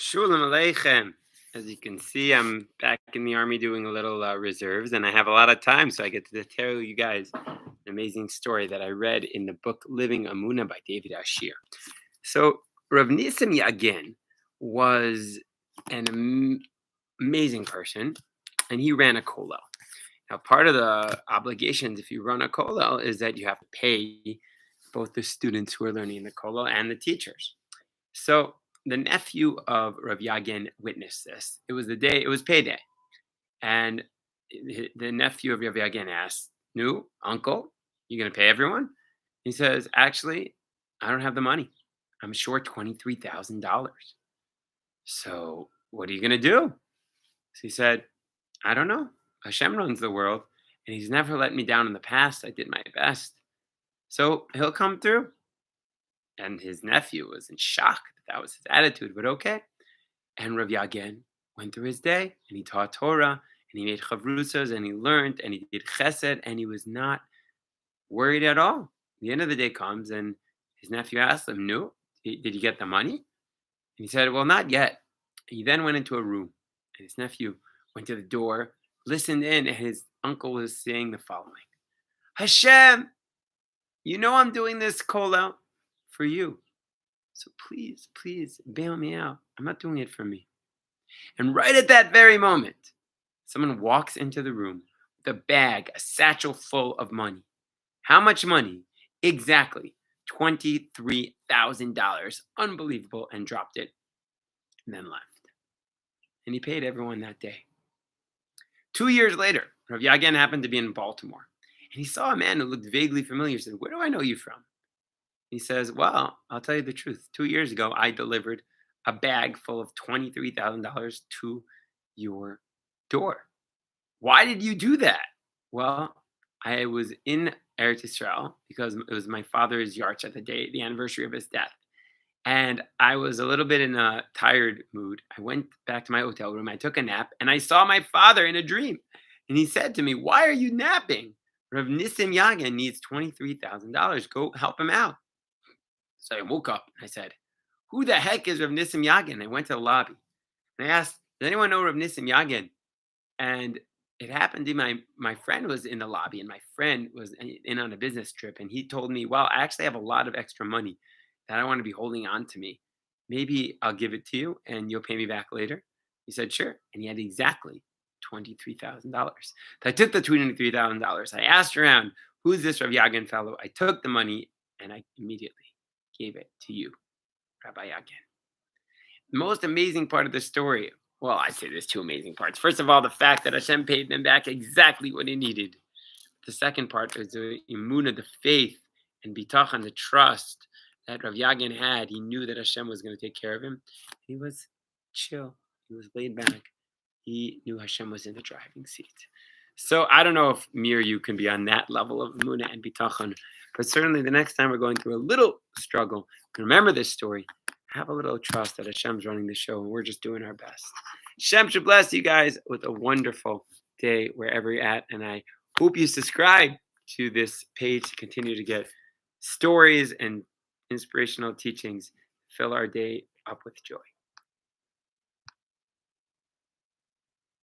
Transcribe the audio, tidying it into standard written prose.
Shulam Aleichem. As you can see, I'm back in the army doing a little reserves, and I have a lot of time, so I get to tell you guys an amazing story that I read in the book Living Emunah by David Ashir. So, Rav Nisim Yagen was an amazing person, and he ran a kollel. Now, part of the obligations if you run a kollel is that you have to pay both the students who are learning the kollel and the teachers. So the nephew of Rav Yagen witnessed this. It was payday. And the nephew of Rav Yagen asked, "No, uncle, you going to pay everyone?" He says, "Actually, I don't have the money. I'm short $23,000. So what are you going to do?" So he said, "I don't know. Hashem runs the world, and he's never let me down in the past. I did my best. So he'll come through." And his nephew was in shock that was his attitude, but okay. And Rav Yagen went through his day, and he taught Torah, and he made chavrusas, and he learned, and he did chesed, and he was not worried at all. The end of the day comes, and his nephew asked him, "No, did you get the money?" And he said, "Well, not yet." He then went into a room, and his nephew went to the door, listened in, and his uncle was saying the following: "Hashem, you know I'm doing this kollel for you. So please, please bail me out. I'm not doing it for me." And right at that very moment, someone walks into the room with a bag, a satchel full of money. How much money? Exactly $23,000. Unbelievable. And dropped it and then left. And he paid everyone that day. 2 years later, Rav Yagen happened to be in Baltimore. And he saw a man who looked vaguely familiar. He said, "Where do I know you from?" He says, "Well, I'll tell you the truth. 2 years ago, I delivered a bag full of $23,000 to your door." "Why did you do that?" "Well, I was in Eretz Israel because it was my father's yarch the anniversary of his death. And I was a little bit in a tired mood. I went back to my hotel room. I took a nap, and I saw my father in a dream. And he said to me, 'Why are you napping? Rav Nisim Yagen needs $23,000. Go help him out.' So I woke up and I said, 'Who the heck is Rav Nisim Yagen?' I went to the lobby and I asked, 'Does anyone know Rav Nisim Yagen?' And it happened to my friend was in the lobby, and my friend was in on a business trip, and he told me, 'Well, I actually have a lot of extra money that I want to be holding on to me. Maybe I'll give it to you and you'll pay me back later.' He said, 'Sure.' And he had exactly $23,000. So I took the $23,000. I asked around, 'Who's this Rav Yagen fellow?' I took the money and I immediately gave it to you, Rabbi Yagen. The most amazing part of the story, well, I'd say there's two amazing parts. First of all, the fact that Hashem paid them back exactly what he needed. The second part is the Emunah, the faith, and bitachon, the trust that Rav Yagen had. He knew that Hashem was going to take care of him. He was chill. He was laid back. He knew Hashem was in the driving seat. So I don't know if me or you can be on that level of Emunah and bitachon, but certainly the next time we're going through a little struggle, remember this story. Have a little trust that Hashem's running the show and we're just doing our best. Hashem should bless you guys with a wonderful day wherever you're at. And I hope you subscribe to this page to continue to get stories and inspirational teachings. Fill our day up with joy.